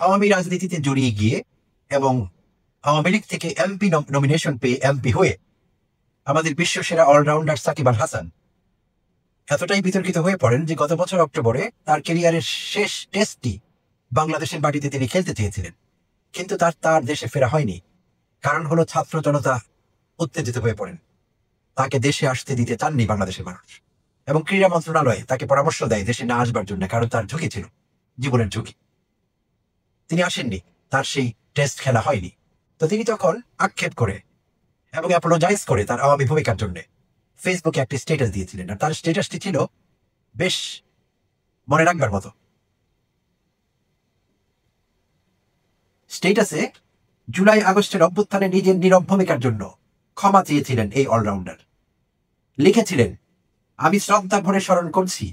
আওয়ামী রাজনীতিতে জড়িয়ে গিয়ে এবং আওয়ামী লীগ থেকে এমপি নমিনেশন পেয়ে এমপি হয়ে আমাদের বিশ্বসেরা অলরাউন্ডার সাকিব আল হাসান এতটাই বিতর্কিত হয়ে পড়েন যে গত বছর অক্টোবরে তার ক্যারিয়ারের শেষ টেস্টটি বাংলাদেশের মাটিতে তিনি খেলতে চেয়েছিলেন, কিন্তু তার দেশে ফেরা হয়নি। কারণ হলো ছাত্র জনতা উত্তেজিত হয়ে পড়েন, তাকে দেশে আসতে দিতে চাননি বাংলাদেশের মানুষ, এবং ক্রীড়া মন্ত্রণালয় তাকে পরামর্শ দেয় দেশে না আসবার জন্য, কারণ তার ঝুঁকি ছিল, জীবনের ঝুঁকি। তিনি আসেননি, তার সেই টেস্ট খেলা হয়নি। তো তিনি তখন আক্ষেপ করে এবং অ্যাপোলোজাইজ করে তার আওয়ামী ভূমিকার জন্য ফেসবুকে একটি স্ট্যাটাস দিয়েছিলেন, আর তার স্ট্যাটাসটি ছিল বেশ মনে রাখবার মতো। স্ট্যাটাসে জুলাই আগস্টের অভ্যুত্থানে নিজের নীরব ভূমিকার জন্য ক্ষমা চেয়েছিলেন এই অলরাউন্ডার। লিখেছিলেন, আমি শ্রদ্ধা ভরে স্মরণ করছি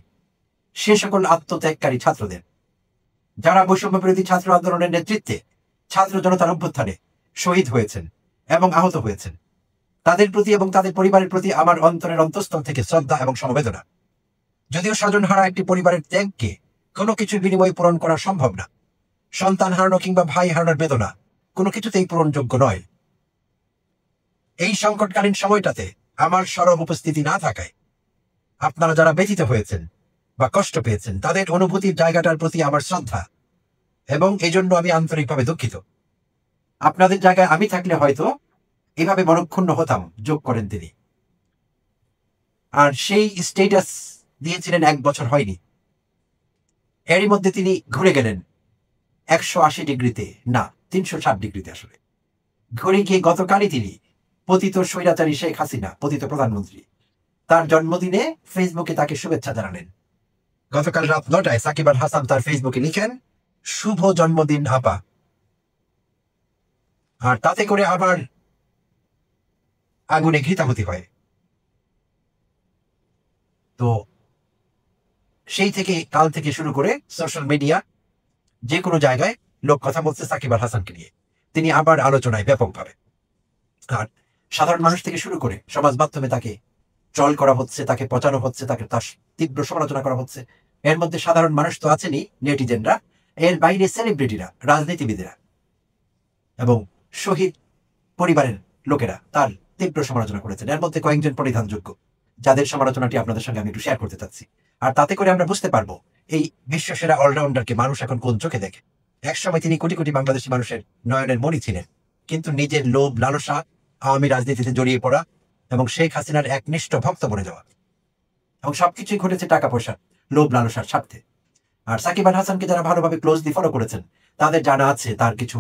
সে সকল আত্মত্যাগকারী ছাত্রদের যারা বৈষম্য বিরোধী ছাত্র আন্দোলনের নেতৃত্বে ছাত্র জনতার অভ্যুত্থানে শহীদ হয়েছেন এবং আহত হয়েছেন। তাদের প্রতি এবং তাদের পরিবারের প্রতি আমার অন্তরের অন্তঃস্থল থেকে শ্রদ্ধা এবং সমবেদনা। যদিও স্বজনহারা একটি পরিবারের ত্যাগকে কোনো কিছুর বিনিময়ে পূরণ করা সম্ভব না, সন্তান হারানো কিংবা ভাই হারানোর বেদনা কোনো কিছুতেই পূরণযোগ্য নয়। এই সংকটকালীন সময়টাতে আমার সরব উপস্থিতি না থাকায় আপনারা যারা ব্যথিত হয়েছেন বা কষ্ট পেয়েছেন তাদের অনুভূতির জায়গাটার প্রতি আমার শ্রদ্ধা, এবং এই জন্য আমি আন্তরিকভাবে দুঃখিত। আপনাদের জায়গায় আমি থাকলে হয়তো এভাবে মনক্ষুণ্ণ হতাম, যোগ করেন তিনি। আর সেই স্ট্যাটাস দিয়েছিলেন 1 বছর হয়নি, এরই মধ্যে তিনি ঘুরে গেলেন 180 ডিগ্রিতে, না 360 ডিগ্রিতে। আসলে ঘুরে গিয়ে গতকালই তিনি পতিত স্বৈরাচারী শেখ হাসিনা, পতিত প্রধানমন্ত্রী, তার জন্মদিনে ফেসবুকে তাকে শুভেচ্ছা জানালেন। গতকাল রাত 9টায় সাকিব আল হাসান তার ফেসবুকে লিখেন, শুভ জন্মদিন আপা। আর তাতে করে আবার আগুনে ঘৃতাহুতি হয়। তো সেই থেকে কাল থেকে শুরু করে সোশ্যাল মিডিয়া যে কোনো জায়গায় লোক কথা বলছে সাকিব আল হাসানকে নিয়ে, তিনি আবার আলোচনায় ব্যাপকভাবে। আর সাধারণ মানুষ থেকে শুরু করে সমাজ মাধ্যমে তাকে ট্রল করা হচ্ছে, তাকে পচানো হচ্ছে, তাকে তার তীব্র সমালোচনা করা হচ্ছে। এর মধ্যে সাধারণ মানুষ তো আছেনই, নেটিজেনরা, এর বাইরে সেলিব্রিটিরা, রাজনীতিবিদেরা এবং শহীদ পরিবারের লোকেরা তার তীব্র সমালোচনা করেছেন। এর মধ্যে কয়েকজন পরিধানযোগ্য, যাদের সমালোচনাটি আপনাদের সঙ্গে আমি একটু শেয়ার করতে চাচ্ছি। আর তাতে করে আমরা বুঝতে পারবো এই বিশ্বসেরা অলরাউন্ডারকে মানুষ এখন কোন চোখে দেখে। একসময় তিনি কোটি কোটি বাংলাদেশি মানুষের নয়নের মণি ছিলেন, কিন্তু নিজের লোভ লালসা, আওয়ামী রাজনীতিতে জড়িয়ে পড়া এবং শেখ হাসিনার একনিষ্ঠ ভক্ত বনে যাওয়া, এবং সবকিছুই ঘটেছে টাকা পয়সা, লোভ লালসার স্বার্থে। আর সাকিব আল হাসানকে যারা ভালোভাবে ক্লোজলি ফলো করেছেন তাদের জানা আছে তার কিছু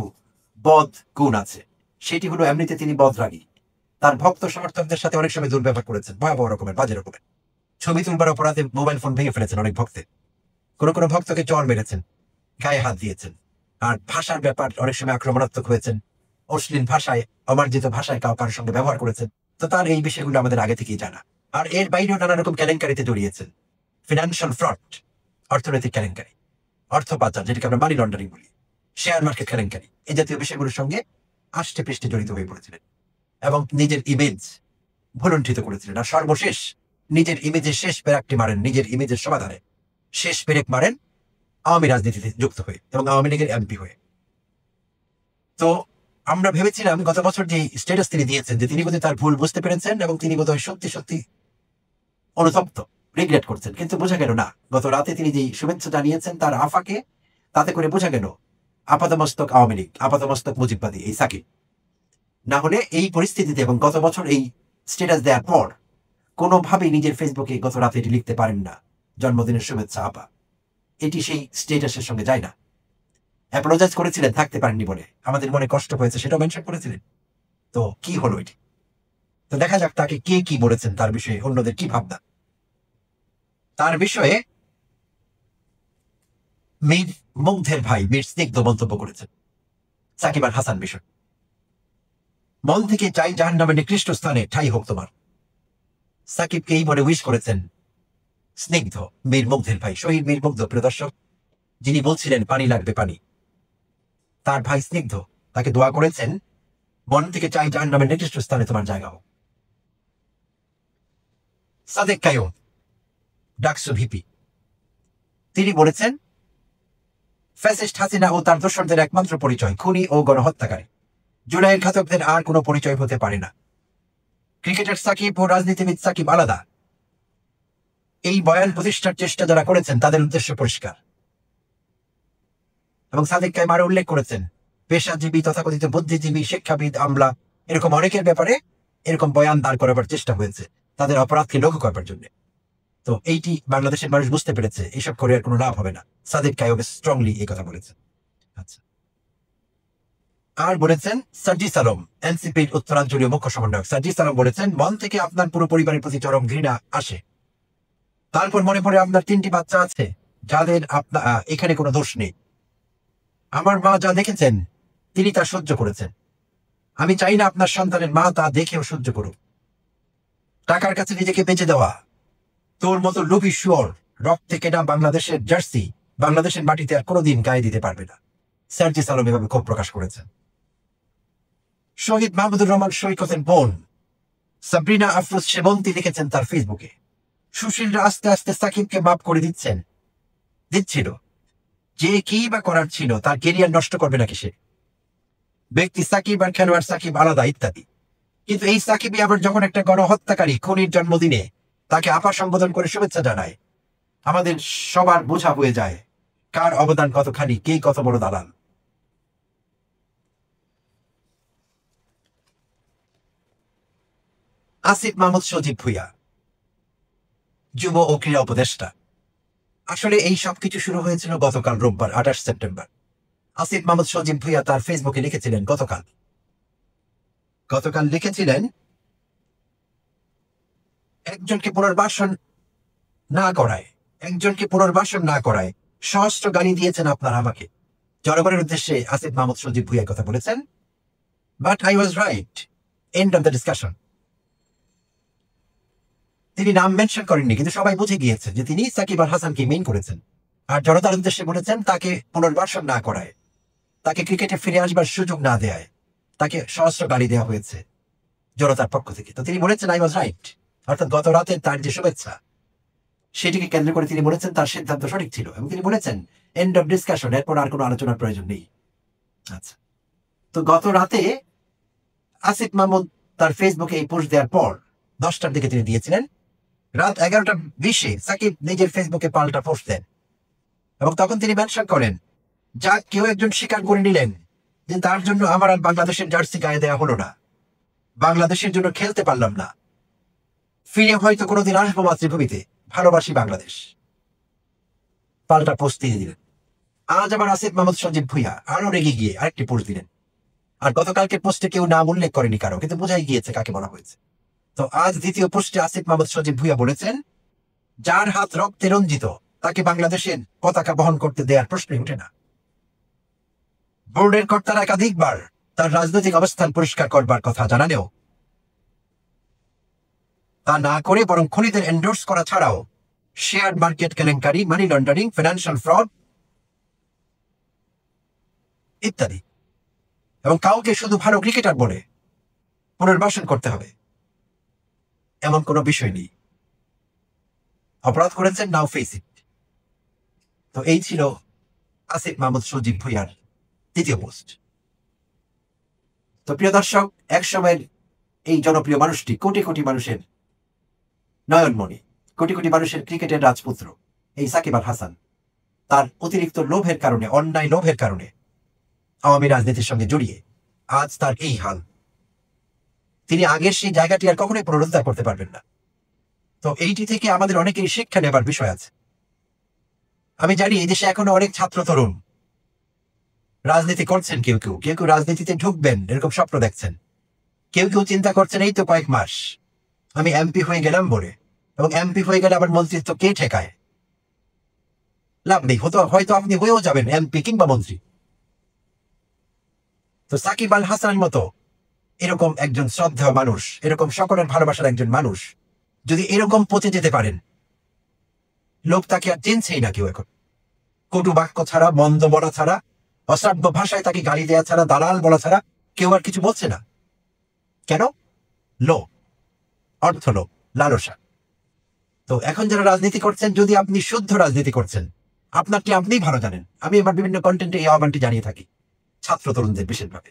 বদ গুণ আছে। সেটি হলো এমনিতে তিনি বদরাগী, তার ভক্ত সমর্থকদের সাথে অনেক সময় দুর্ব্যবহার করেছেন, ভয়াবহ রকমের, বাজে রকমের। ছবি তুলবার অপরাধে মোবাইল ফোন ভেঙে ফেলেছেন অনেক ভক্তের, কোনো ভক্তকে চড় মেরেছেন, গায়ে হাত দিয়েছেন। আর ভাষার ব্যাপার অনেক সময় আক্রমণাত্মক হয়েছেন, অশ্লীল ভাষায়, অমার্জিত ভাষায় কারোর সঙ্গে ব্যবহার করেছেন। তো তার এই বিষয়গুলো আমাদের আগে থেকেই জানা। আর এর বাইরেও নানা রকম কেলেঙ্কারিতে জড়িয়েছেন, ফিনান্সিয়াল ফ্রড, অর্থনৈতিক কেলেঙ্কারি, অর্থ পাচার, যেটাকে আমরা মানি লন্ডারিং বলি, শেয়ার মার্কেট কেলেঙ্কারি, এই জাতীয় বিষয়গুলোর সঙ্গে আষ্টে পৃষ্ঠে জড়িত হয়ে পড়েছিলেন এবং নিজের ইমেজ ভুলুণ্ঠিত করেছিলেন। আর সর্বশেষ নিজের ইমেজের শেষ পেরেকটি মারেন, নিজের ইমেজের সমাধানে শেষ পেরেক মারেন আওয়ামী রাজনীতিতে যুক্ত হয়ে এবং আওয়ামী লীগের এমপি হয়ে। তো আমরা ভেবেছিলাম গত বছর যে স্ট্যাটাস তিনি দিয়েছেন যে তিনি বোধহয় তার ভুল বুঝতে পেরেছেন এবং তিনি বোধহয় সত্যি সত্যি অনুতপ্ত, রিগ্রেট করছেন। কিন্তু বোঝা গেল না, গত রাতে তিনি যে শুভেচ্ছা জানিয়েছেন তার আফাকে, তাতে করে বোঝা গেল আপাতমস্তক আওয়ামী লীগ, আপাতমস্তক মুজিববাদী এই সাকিব। না হলে এই পরিস্থিতিতে এবং গত বছর এই স্ট্যাটাস দেওয়ার পর কোনোভাবেই নিজের ফেসবুকে গত রাতে এটি লিখতে পারেন না, জন্মদিনের শুভেচ্ছা আপা। এটি সেই স্ট্যাটাসের সঙ্গে যায় না। অ্যাপোলোজাইজ করেছিলেন থাকতে পারেননি বলে, আমাদের মনে কষ্ট হয়েছে সেটাও মেনশন করেছিলেন। তো কি হলো এটি? তো দেখা যাক তাকে কে কি বলেছেন, তার বিষয়ে অন্যদের কি ভাবনা। তার বিষয়ে মীর মুগ্ধের ভাই মীর স্নিগ্ধ মন্তব্য করেছেন সাকিব আল হাসান বিষয়। মন থেকে চাই জাহান্নামের নিকৃষ্ট স্থানে ঠাই হোক তোমার। সাকিবকে এই বলে উইশ করেছেন স্নিগ্ধ, মীর মুগ্ধের ভাই, শহীদ মীর মুগ্ধ, প্রিয় দর্শক, যিনি বলছিলেন পানি লাগবে পানি। তার ভাই স্নিগ্ধ তাকে দোয়া করেছেন, মন থেকে চাই জাহান্নামের নিকৃষ্ট স্থানে তোমার জায়গা হোক। সাদেক কায়ুম, ডাকসু ভিপি, তিনি বলেছেন ফ্যাসিস্ট হাসিনা ও তার দোসরদের একমাত্র পরিচয় খুনি ও গণহত্যাকারী। জুলাইয়ের ঘাতকদের আর কোনো পরিচয় হতে পারে না। ক্রিকেটার সাকিব ও রাজনীতিবিদ সাকিব আলাদা। এই বয়ান প্রতিষ্ঠার চেষ্টা যারা করেছেন তাদের উদ্দেশ্য পরিষ্কার। এবং সাদিক কায়েম আরো উল্লেখ করেছেন, পেশাজীবী, তথাকথিত বুদ্ধিজীবী, শিক্ষাবিদ, আমলা, এরকম অনেকের ব্যাপারে এরকম বয়ান দাঁড় করাবার চেষ্টা হয়েছে তাদের অপরাধকে লঘু করবার জন্য। তো এইটি বাংলাদেশের মানুষ বুঝতে পেরেছে, এইসব করে আর কোনো লাভ হবে না। সাদিক কায়েম স্ট্রংলি এই কথা বলেছেন। আচ্ছা, আর বলেছেন সার্জিস আলম, এনসিপির উত্তরাঞ্চলীয় মুখ্য সমন্বয়ক সার্জিস আলম বলেছেন, মন থেকে আপনার পুরো পরিবারের প্রতি চরম ঘৃণা আসে। তারপর মনে পড়ে আপনার 3টি বাচ্চা আছে যাদের এখানে কোনো দোষ নেই। আমার মা যা দেখেছেন তিনি তা সহ্য করেছেন। আমি চাই না আপনার সন্তানের মা তা দেখেও সহ্য করুক। টাকার কাছে নিজেকে বেঁচে দেওয়া, তোর মতো লোভী শুয়োর রক্তে কেনা বাংলাদেশের জার্সি বাংলাদেশের মাটিতে আর কোনোদিন গায়ে দিতে পারবে না। সার্জিস আলম এভাবে ক্ষোভ প্রকাশ করেছেন। শহীদ মাহমুদুর রহমান সৈকতের বোন সাবরিনা আফরোজ সেবন্তী লিখেছেন তার ফেসবুকে, সুশীলরা আস্তে আস্তে সাকিবকে মাফ করে দিচ্ছিল। যে কি বা করার ছিল, তার কেরিয়ার নষ্ট করবে নাকি সে? ব্যক্তি সাকিব আর খেলোয়াড় সাকিব আলাদা, ইত্যাদি। কিন্তু এই সাকিবই আবার যখন একটা গণহত্যাকারী খুনির জন্মদিনে তাকে আপা সম্বোধন করে শুভেচ্ছা জানায়, আমাদের সবার বোঝা হয়ে যায় কার অবদান কতখানি, কে কত বড় দালাল। আসিফ মাহমুদ সজীব ভুঁইয়া, যুব ও ক্রীড়া উপদেষ্টা। আসলে এই সবকিছু শুরু হয়েছিল গতকাল রোববার 28 সেপ্টেম্বর। আসিফ মাহমুদ সজীব ভুঁইয়া তার ফেসবুকে লিখেছিলেন গতকাল লিখেছিলেন, একজনকে পুনর্বাসন না করায় সহস্র গালি দিয়েছেন আপনারা আমাকে। জনগণের উদ্দেশ্যে আসিফ মাহমুদ সজীব ভুঁইয়া কথা বলেছেন, but I was right, end of the discussion. তিনি নাম মেনশন করেননি, কিন্তু সবাই বুঝে গিয়েছে যে তিনি সাকিব আল হাসানকে মেইন করেছেন। আর জনতার উদ্দেশ্যে বলেছেন, তাকে পুনর্বাসন না করায়, তাকে ক্রিকেটে ফিরে আসবার সুযোগ না দেয়, তাকে সহস্র গালি দেওয়া হয়েছে জনতার পক্ষ থেকে। তো তিনি বলেছেন আই ওয়াজ রাইট, অর্থাৎ গত রাতে তার যে শুভেচ্ছা সেটিকে কেন্দ্র করে তিনি বলেছেন তার সিদ্ধান্ত সঠিক ছিল, এবং তিনি বলেছেন এন্ড অফ ডিসকাশন, এরপর আর কোনো আলোচনার প্রয়োজন নেই। আচ্ছা, তো গত রাতে আসিফ মাহমুদ তার ফেসবুকে এই পোস্ট দেওয়ার পর 10টার দিকে তিনি দিয়েছিলেন। রাত 11:20 সাকিব নিজের ফেসবুকে পাল্টা পোস্ট দেন, এবং তখন তিনি মেনশন করেন, যা কেউ একজন স্বীকার করে নিলেন যে তার জন্য আমার আর বাংলাদেশের জার্সি গায়ে দেওয়া হলো না, বাংলাদেশের জন্য খেলতে পারলাম না, ফিরে হয়তো কোনোদিন আসবো মাতৃভূমিতে, ভালোবাসি বাংলাদেশ। পাল্টা পোস্ট দিয়ে দিলেন। আজ আবার আসিফ মাহমুদ সজীব ভুঁইয়া আরো রেগে গিয়ে আরেকটি পোস্ট দিলেন। আর গতকালকে পোস্টে কেউ নাম উল্লেখ করেনি কারো, কিন্তু বোঝাই গিয়েছে কাকে বলা হয়েছে। তো আজ দ্বিতীয় পোস্টে আসিফ মাহমুদ সজীব ভুঁইয়া বলেছেন, যার হাত রক্তে রঞ্জিত তাকে বাংলাদেশের পতাকা বহন করতে দেওয়ার প্রশ্নই ওঠে না। বোর্ডের কর্তারা একাধিকবার তার রাজনৈতিক অবস্থান পরিষ্কার করবার কথা জানালেও তা না করে বরং খুনিদের এন্ডোর্স করা ছাড়াও শেয়ার মার্কেট কেলেঙ্কারি, মানি লন্ডারিং, ফিনান্সিয়াল ফ্রড ইত্যাদি, এবং কাউকে শুধু ভালো ক্রিকেটার বলে পুনর্বাসন করতে হবে এমন কোনো বিষয় নেই। অপরাধ করেছেন, নাও ফেস ইট। তো এই ছিল আসিফ মাহমুদ সজীব ভুঁইয়ার দ্বিতীয় পোস্ট। তো প্রিয় দর্শক, একসময়ের এই জনপ্রিয় মানুষটি কোটি কোটি মানুষের নয়নমণি, কোটি কোটি মানুষের ক্রিকেটের রাজপুত্র এই সাকিব আল হাসান, তার অতিরিক্ত লোভের কারণে, অন্যায় লোভের কারণে আওয়ামী রাজনীতির সঙ্গে জড়িয়ে আজ তার এই হাল। তিনি আগের সেই জায়গাটি আর কখনোই পুনরুদ্ধার করতে পারবেন না। তো এইটি থেকে আমাদের অনেকেরই শিক্ষা নেবার বিষয় আছে। আমি জানি এই দেশে এখনো অনেক ছাত্র তরুণ রাজনীতি করছেন, কেউ কেউ রাজনীতিতে ঢুকবেন এরকম স্বপ্ন দেখছেন, কেউ চিন্তা করছেন এই তো কয়েক মাস আমি এমপি হয়ে গেলাম বলে, এবং এমপি হয়ে গেলে আবার মন্ত্রিত্ব কে ঠেকায়? লাভ নেই, হয়তো আপনি হয়েও যাবেন এমপি কিংবা মন্ত্রী। তো সাকিব আল হাসানের মতো এরকম একজন শ্রদ্ধেয় মানুষ, এরকম সকলের ভালোবাসার একজন মানুষ যদি এরকম পচে যেতে পারেন, লোক তাকে আর চিনছেই না কেউ এখন। কটু বাক্য ছাড়া, মন্দ বলা ছাড়া, অশ্রাব্য ভাষায় তাকে গালি দেওয়া ছাড়া, দালাল বলা ছাড়া কেউ আর কিছু বলছে না। কেন? লোভ, অর্থ লোভ, লালসা। তো এখন যারা রাজনীতি করছেন, যদি আপনি শুদ্ধ রাজনীতি করছেন, আপনারটি আপনিই ভালো জানেন। আমি আমার বিভিন্ন কন্টেন্টে এই আহ্বানটি জানিয়ে থাকি ছাত্র তরুণদের বিশেষভাবে।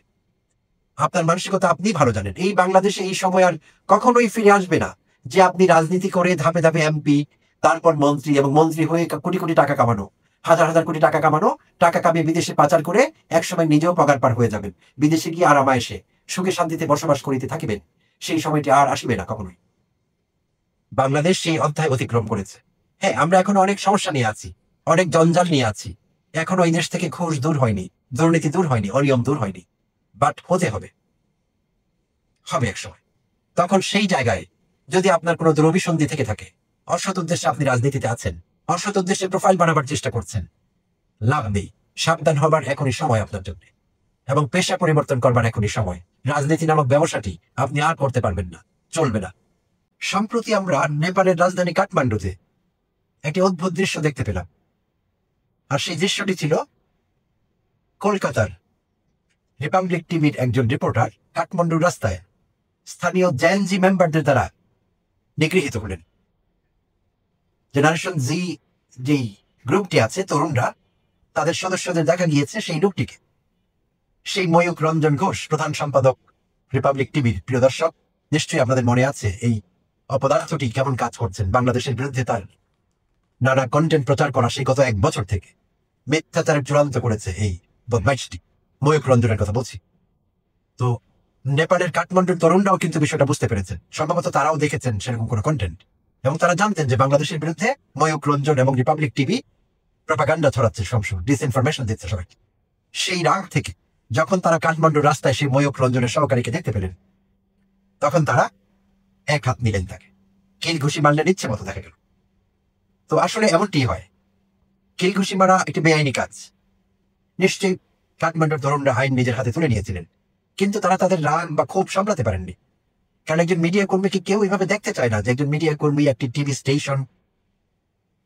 আপনার মানসিকতা আপনি ভালো জানেন। এই বাংলাদেশে এই সময় আর কখনোই ফিরে আসবে না যে আপনি রাজনীতি করে ধাপে ধাপে এমপি, তারপর মন্ত্রী, এবং মন্ত্রী হয়ে কোটি কোটি টাকা কামানো, হাজার হাজার কোটি টাকা কামানো, টাকা কামিয়ে বিদেশে পাচার করে একসময় নিজেও পগার পার হয়ে যাবেন, বিদেশে গিয়ে আরামায়েশে সুখে শান্তিতে বসবাস করিতে থাকিবেন। সেই সময়টি আর আসবে না কখনোই। বাংলাদেশ সেই অধ্যায় অতিক্রম করেছে। হ্যাঁ, আমরা এখন অনেক সমস্যা নিয়ে আছি, অনেক জঞ্জাল নিয়ে আছি। এখনো এই দেশ থেকে ঘুষ দূর হয়নি, দুর্নীতি দূর হয়নি, অনিয়ম দূর হয়নি। বাট হতে হবে, হবে এক সময়। তখন সেই জায়গায় যদি আপনার কোনো দুরভিসন্ধি থেকে থাকে, অসৎ উদ্দেশ্যে আপনি রাজনীতিতে আছেন, অসৎ উদ্দেশ্যে প্রোফাইল বানাবার চেষ্টা করছেন, লাভ নেই। সাবধান হবার এখনই সময় আপনার জন্য, এবং পেশা পরিবর্তন করবার এখনই সময়। রাজনীতি নামক ব্যবসাটি আপনি আর করতে পারবেন না, চলবে না। সম্প্রতি আমরা নেপালের রাজধানী কাঠমান্ডুতে একটি অদ্ভুত দৃশ্য দেখতে পেলাম। আর সেই দৃশ্যটি ছিল কলকাতার রিপাবলিক টিভির একজন রিপোর্টার কাঠমান্ডুর রাস্তায় স্থানীয় জেএনজি মেম্বারদের দ্বারা নিগৃহীত হলেন। জেনারেশন জি যেই গ্রুপটি আছে, তরুণরা, তাদের সদস্যদের দেখা গিয়েছে সেই লোকটিকে, সেই ময়ূক রঞ্জন ঘোষ, প্রধান সম্পাদক রিপাবলিক টিভির। প্রিয় দর্শক, নিশ্চয়ই আপনাদের মনে আছে এই অপদার্থটি কেমন কাজ করছেন বাংলাদেশের বিরুদ্ধে। তার নানা কন্টেন্ট প্রচার করা সেই গত 1 বছর থেকে মিথ্যাচারের চূড়ান্ত করেছে এই বদমাইশটি, ময়ূক রঞ্জনের কথা বলছি। তো নেপালের কাঠমান্ডুর তরুণরাও কিন্তু বিষয়টা বুঝতে পেরেছেন। সম্ভবত তারাও দেখেছেন সেরকম কোনো কন্টেন্ট, এবং তারা জানতেন যে বাংলাদেশের বিরুদ্ধে ময়ূক রঞ্জন এবং রিপাবলিক টিভি প্রপাগান্ডা ছড়াচ্ছে, সবসময় ডিসইনফরমেশন দিচ্ছে সবাইকে। সেই রাগ থেকে যখন তারা কাঠমান্ডুর রাস্তায় সেই ময়ূক রঞ্জনের সহকারীকে দেখতে পেলেন, তখন তারা এক হাত নিলেন তাকে, কিল ঘুষি মারলেন ইচ্ছে মতো, দেখা গেল। তো আসলে এমনটি হয়, কিল ঘুষি মারা একটি বেআইনি কাজ। নিশ্চয়ই কাঠমান্ডুর তরুণরা আইন নিজের হাতে তুলে নিয়েছিলেন, কিন্তু তারা তাদের রাগ বা ক্ষোভ সামলাতে পারেননি। কারণ একজন মিডিয়া কর্মীকে কেউ এইভাবে দেখতে চায় না যে একজন মিডিয়া কর্মী একটি টিভি স্টেশন,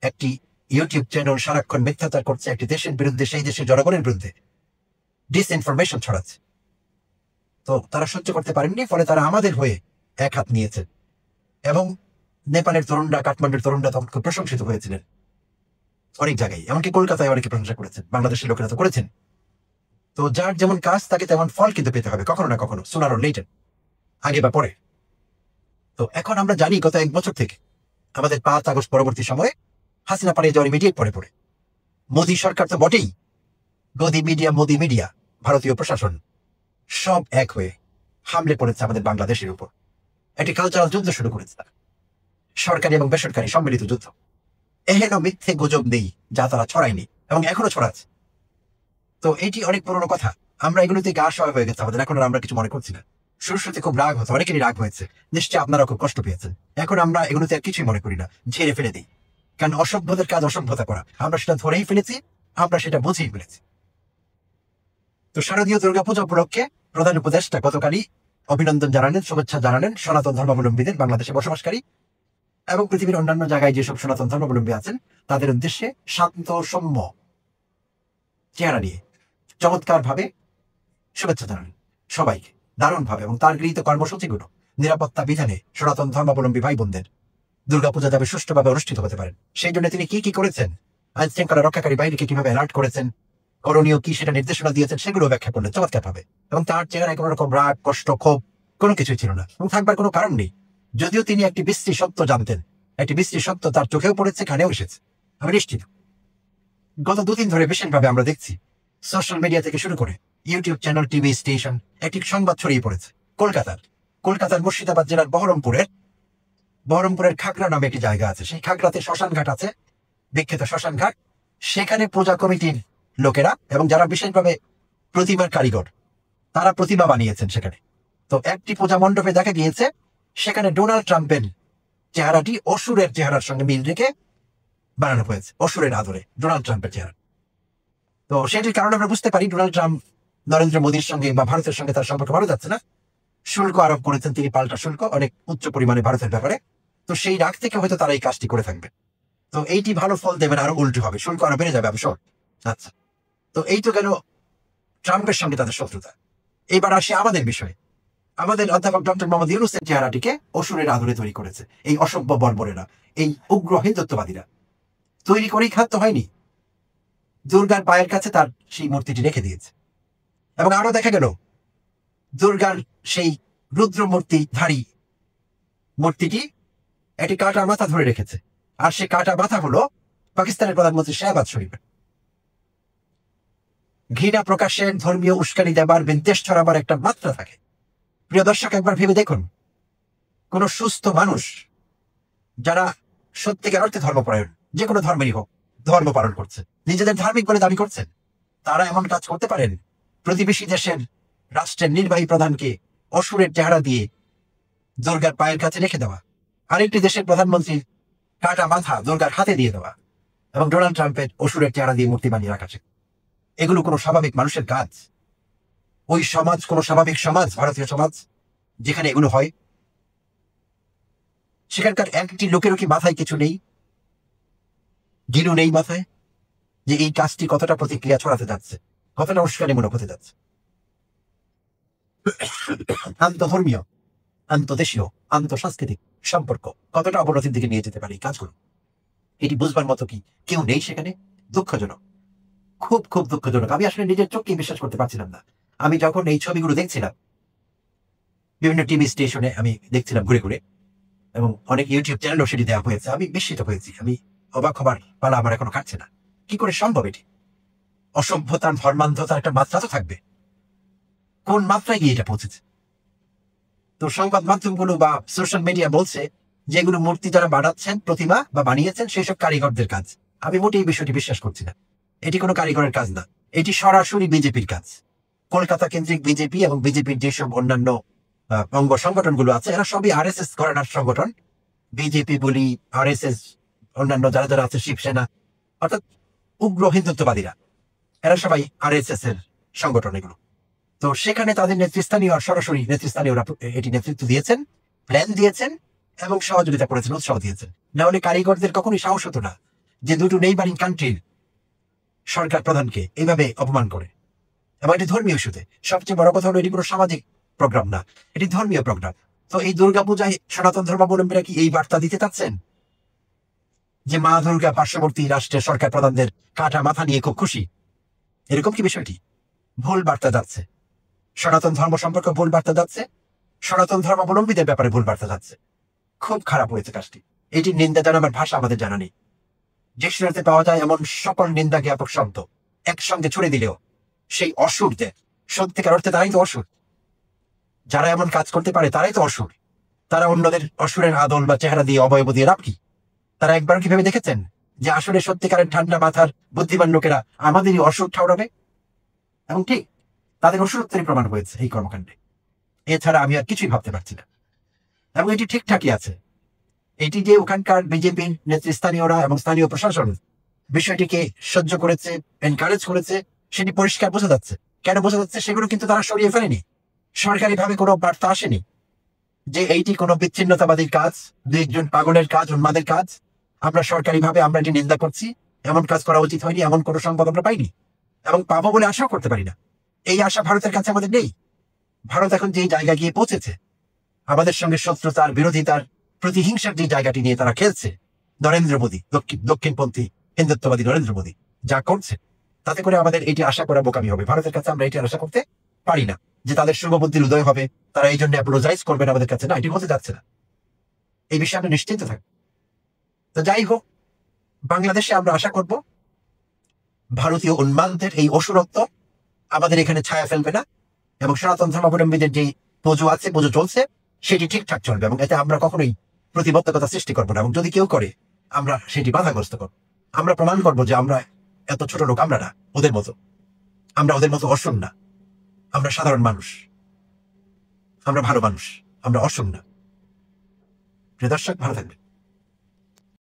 একটি ইউটিউব চ্যানেল সারাক্ষণ মিথ্যাচার করছে একটি দেশের বিরুদ্ধে, সেই দেশের জনগণের বিরুদ্ধে ডিসইনফরমেশন ছড়াচ্ছে। তো তারা সহ্য করতে পারেননি, ফলে তারা আমাদের হয়ে এক হাত নিয়েছেন। এবং নেপালের তরুণরা, কাঠমান্ডুর তরুণরা তখন খুব প্রশংসিত হয়েছিলেন অনেক জায়গায়, এমনকি কলকাতায় অনেকে প্রশংসা করেছেন, বাংলাদেশের লোকেরা তো করেছেন। তো যার যেমন কাজ তাকে তেমন ফল কিন্তু পেতে হবে, কখনো না কখনো, সুনার অর লেটার, আগে বা পরে। তো এখন আমরা জানি গত 1 বছর থেকে আমাদের 5 আগস্ট পরবর্তী সময়ে হাসিনা পালিয়ে যাওয়ার ইমিডিয়েট পরে পরে মোদী সরকার তো বটেই, মোদি মিডিয়া, ভারতীয় প্রশাসন সব এক হয়ে হামলে পড়েছে আমাদের বাংলাদেশের উপর। একটি কালচারাল যুদ্ধ শুরু করেছে তারা, সরকারি এবং বেসরকারি সম্মিলিত যুদ্ধ। এহেন মিথ্যে গুজব নেই যা তারা ছড়ায়নি, এবং এখনো ছড়াচ্ছে। তো এটি অনেক পুরোনো কথা, আমরা এগুলোতে গা সহায় হয়ে গেছে আমাদের, এখন আর আমরা কিছু মনে করছি না। শুরুতে খুব রাগ হতো, অনেকেরই রাগ হয়েছে, নিশ্চয়ই আপনারা খুব কষ্ট পেয়েছেন। এখন আমরা এগুলোতে আর কিছুই মনে করি না, ঝেড়ে ফেলে দিই। কারণ অসভ্যদের কাজ অসভ্যতা করা, আমরা সেটা ধরেই ফেলেছি, আমরা সেটা বুঝেই ফেলেছি। তো শারদীয় দুর্গাপূজা উপলক্ষে প্রধান উপদেষ্টা গতকালই অভিনন্দন জানালেন, শুভেচ্ছা জানালেন সনাতন ধর্মাবলম্বীদের, বাংলাদেশে বসবাসকারী এবং পৃথিবীর অন্যান্য জায়গায় যেসব সনাতন ধর্মাবলম্বী আছেন তাদের উদ্দেশ্যে শান্ত সৌম্য চেহারা নিয়ে চমৎকার ভাবে শুভেচ্ছা জানালেন সবাইকে, দারুণ ভাবে। এবং তার গৃহীত কর্মসূচিগুলো নিরাপত্তা বিধানে সনাতন ধর্মাবলম্বী ভাই বোনদের দুর্গাপূজা যাবে সুষ্ঠুভাবে অনুষ্ঠিত হতে পারেন, সেই জন্য তিনি কি কি করেছেন, আইন শৃঙ্খলা রক্ষাকারী বাহিনীকে কিভাবে অ্যালার্ট করেছেন, করণীয় কি সেটা নির্দেশনা দিয়েছেন, সেগুলো ব্যাখ্যা করলেন চমৎকার ভাবে। এবং তার চেহারায় কোনো রকম রাগ, কষ্ট, ক্ষোভ কোনো কিছুই ছিল না, এবং থাকবার কোনো কারণ নেই। যদিও তিনি একটি বিশ্রী সত্য জানতেন, একটি বিশ্রী সত্য তার চোখেও পড়েছে, কানেও এসেছে, আমি নিশ্চিত। গত 2 দিন ধরে বিশেষভাবে আমরা দেখছি সোশ্যাল মিডিয়া থেকে শুরু করে ইউটিউব চ্যানেল, টিভি স্টেশন, একটি সংবাদ ছড়িয়ে পড়েছে কলকাতার মুর্শিদাবাদ জেলার বহরমপুরের খাগড়া নামে একটি জায়গা আছে, সেই খাগড়াতে শ্মশান ঘাট আছে, বিখ্যাত শ্মশান ঘাট। সেখানে পূজা কমিটির লোকেরা এবং যারা বিশেষভাবে প্রতিমার কারিগর, তারা প্রতিমা বানিয়েছেন সেখানে। তো একটি পূজা মণ্ডপে দেখা গিয়েছে সেখানে ডোনাল্ড ট্রাম্পের চেহারাটি অসুরের চেহারার সঙ্গে মিল রেখে বানানো হয়েছে, অসুরের আদরে ডোনাল্ড ট্রাম্পের চেহারা। তো সেটির কারণে আমরা বুঝতে পারি ডোনাল্ড ট্রাম্প নরেন্দ্র মোদীর সঙ্গে বা ভারতের সঙ্গে তার সম্পর্ক ভালো যাচ্ছে না। শুল্ক আরোপ করেছেন তিনি, পাল্টা শুল্ক অনেক উচ্চ পরিমাণে ভারতের ব্যাপারে। তো সেই রাগ থেকে হয়তো তারা এই কাজটি করে থাকবে। তো এইটি ভালো ফল দেবে না, আরো উল্টো হবে, শুল্ক আরো বেড়ে যাবে অবশ্য। আচ্ছা, তো এই তো গেল ট্রাম্পের সঙ্গে তাদের শত্রুতা। এবার আসি আমাদের বিষয়ে। আমাদের অধ্যাপক ডক্টর মোহাম্মদ ইউনূসের চেহারাটিকে অসুরের আদরে তৈরি করেছে এই অসভ্য বর্বরেরা, এই উগ্র হিন্দুত্ববাদীরা। তৈরি করেই খাদ্য হয়নি, দুর্গার পায়ের কাছে তার সেই মূর্তিটি রেখে দিয়েছে। এবং আরো দেখা গেল দুর্গার সেই রুদ্র মূর্তিধারী মূর্তিটি একটি কাটা মাথা ধরে রেখেছে, আর সে কাটা মাথা হলো পাকিস্তানের প্রধানমন্ত্রী শাহবাজ শরীফের। ঘৃণা প্রকাশের, ধর্মীয় উস্কানি দেবার, বিদ্বেষ ছড়াবার একটা মাত্রা থাকে। প্রিয় দর্শক, একবার ভেবে দেখুন, কোন সুস্থ মানুষ যারা সত্যিকার অর্থে ধর্মপরায়ণ, যে কোনো ধর্মেরই হোক, ধর্ম পালন করছে, নিজেদের ধার্মিক বলে দাবি করছেন, তারা এমন কাজ করতে পারেন প্রতিবেশী দেশের রাষ্ট্রের নির্বাহী প্রধানকে অসুরের চেহারা দিয়ে দুর্গার পায়ের কাছে রেখে দেওয়া, আরেকটি দেশের প্রধানমন্ত্রীর কাটা মাথা দুর্গার হাতে দিয়ে দেওয়া, এবং ডোনাল্ড ট্রাম্পের অসুরের চেহারা দিয়ে মূর্তি বানিয়ে রাখা? এগুলো কোনো স্বাভাবিক মানুষের কাজ? ওই সমাজ কোনো স্বাভাবিক সমাজ, ভারতীয় সমাজ যেখানে এগুলো হয়? সেখানকার একটি লোকেরও কি মাথায় কিছু নেই, গিলু নেই মাথায়, যে এই কাজটি কতটা প্রতিক্রিয়া ছড়াতে যাচ্ছে, কতটা উস্কানিমূলক হতে যাচ্ছে? আন্তধর্মীয়, আন্তদেশীয়, আন্তঃসাংস্কৃতিক সম্পর্ক কতটা অবনতির দিকে নিয়ে যেতে পারে এই কাজগুলো, এটি বুঝবার মতো কি কেউ নেই সেখানে? দুঃখজনক, খুব খুব দুঃখজনক। আমি আসলে নিজের চোখকে বিশ্বাস করতে পারছিলাম না। আমি যখন এই ছবিগুলো দেখছিলাম, বিভিন্ন টিভি স্টেশনে আমি দেখছিলাম ঘুরে ঘুরে, এবং অনেক ইউটিউব চ্যানেলও সেটি দেওয়া হয়েছে, আমি বিস্মিত হয়েছি। আমি অবাক হবার পালা আমার এখনো কাটছে না। কি করে সম্ভব এটি? অসভ্যতার, ধর্মান্ধতার একটা মাত্রা তো থাকবে। কোন মাত্রায় গিয়ে এটা পৌঁছেছে? তো সংবাদ মাধ্যমগুলো বা সোশ্যাল মিডিয়া বলছে যে এগুলো মূর্তি যারা বানাচ্ছেন, প্রতিমা বা বানিয়েছেন, সেই সব কারিগরদের কাজ। আমি মোটেই এই বিষয়টি বিশ্বাস করছি না। এটি কোনো কারিগরের কাজ না, এটি সরাসরি বিজেপির কাজ। কলকাতা কেন্দ্রিক বিজেপি এবং বিজেপির যেসব অন্যান্য অঙ্গ সংগঠনগুলো আছে, এরা সবই RSS ঘরানার সংগঠন। বিজেপি বলি, RSS, অন্যান্য যারা যারা আছে, শিবসেনা, অর্থাৎ উগ্র হিন্দুত্ববাদীরা, এরা সবাই RSS এর সংগঠন এগুলো। তো সেখানে তাদের নেতৃস্থানীয়, সরাসরি নেতৃস্থানীয়রা এটি নেতৃত্ব দিয়েছেন, প্ল্যান দিয়েছেন এবং সহযোগিতা করেছেন, উৎসাহ দিয়েছেন। না হলে কারিগরদের কখনোই সাহস হতো না যে দুটো নেইবারিং কান্ট্রির সরকার প্রধানকে এইভাবে অপমান করে। এবং এটি ধর্মীয় ইস্যুতে সবচেয়ে বড় কথা হলো, এটি কোনো সামাজিক প্রোগ্রাম না, এটি ধর্মীয় প্রোগ্রাম। তো এই দুর্গাপূজায় সনাতন ধর্মাবলম্বীরা কি এই বার্তা দিতে চাচ্ছেন যে মা দুর্গা পার্শ্ববর্তী রাষ্ট্রের সরকার প্রধানদের কাটা মাথা নিয়ে খুব খুশি? এরকম কি বিষয়টি? ভুল বার্তা যাচ্ছে, সনাতন ধর্ম সম্পর্কে ভুল বার্তা যাচ্ছে, সনাতন ধর্মাবলম্বীদের ব্যাপারে ভুল বার্তা যাচ্ছে। খুব খারাপ হয়েছে কাজটি। এটির নিন্দা জানাবার ভাষা আমাদের জানা নেই। ডিকশনারিতে পাওয়া যায় এমন সকল নিন্দা জ্ঞাপক শব্দ একসঙ্গে ছুড়ে দিলেও সেই অসুরদের, সত্যিকার অর্থে তারাই তো অসুর, যারা এমন কাজ করতে পারে তারাই তো অসুর। তারা অন্যদের অসুরের আদল বা চেহারা দিয়ে, অবয়ব দিয়ে লাভ কি? তারা একবার কি ভেবে দেখেছেন যে আসলে সত্যিকারের ঠান্ডা মাথার বুদ্ধিমান লোকেরা আমাদেরই অসুর ঠাউরাবে? এবং ঠিক তাদের অসুরত্বেরই প্রমাণ হয়েছে এই কর্মকাণ্ডে। এছাড়া আমি আর কিছুই ভাবতে পারছি না। এবং এটি ঠিকঠাকই আছে। এটি যে ওখানকার বিজেপির নেতৃস্থানীয়রা এবং স্থানীয় প্রশাসন বিষয়টিকে সহ্য করেছে, এনকারেজ করেছে, সেটি পরিষ্কার বোঝা যাচ্ছে। কেন বোঝা যাচ্ছে? সেগুলো কিন্তু তারা সরিয়ে ফেলেনি, সরকারিভাবে কোনো বার্তা আসেনি যে এইটি কোনো বিচ্ছিন্নতাবাদীর কাজ, দু একজন পাগলের কাজ, উন্মাদের কাজ। আমরা সরকারিভাবে আমরা এটি নিন্দা করছি, এমন কাজ করা উচিত হয়নি, এমন কোনো সংবাদ আমরা পাইনি এবং পাবো বলে আশাও করতে পারি না। এই আশা ভারতের কাছে আমাদের নেই। ভারত এখন যে জায়গা গিয়ে পৌঁছেছে, আমাদের সঙ্গে শত্রুতার, বিরোধিতার, প্রতিহিংসার যে জায়গাটি নিয়ে তারা খেলছে, নরেন্দ্র মোদী, দক্ষিণপন্থী হিন্দুত্ববাদী নরেন্দ্র মোদী যা করছে, তাতে করে আমাদের এটি আশা করা বোকামি হবে। ভারতের কাছে আমরা এটি আশা করতে পারি না যে তাদের শুভবুদ্ধির উদয় হবে, তারা এই জন্য অ্যাপোলোজাইজ করবেন আমাদের কাছে। না, এটি হতে যাচ্ছে না। এই বিষয়ে আমরা নিশ্চিন্ত থাকবো। তো যাই হোক, বাংলাদেশে আমরা আশা করব ভারতীয় উন্মাদদের এই অসুরত্ব আমাদের এখানে ছায়া ফেলবে না, এবং সনাতন ধর্মাবলম্বীদের যে পুজো আছে, পুজো চলছে, সেটি ঠিকঠাক চলবে, এবং এতে আমরা কখনোই প্রতিবদ্ধকতা সৃষ্টি করবো না। এবং যদি কেউ করে, আমরা সেটি বাধাগ্রস্ত করবো। আমরা প্রমাণ করবো যে আমরা এত ছোট লোক আমরা না, ওদের মতো। আমরা ওদের মতো অসুর না, আমরা সাধারণ মানুষ, আমরা ভালো মানুষ, আমরা অসুর না। প্রিয় দর্শক, ভালো থাকবেন।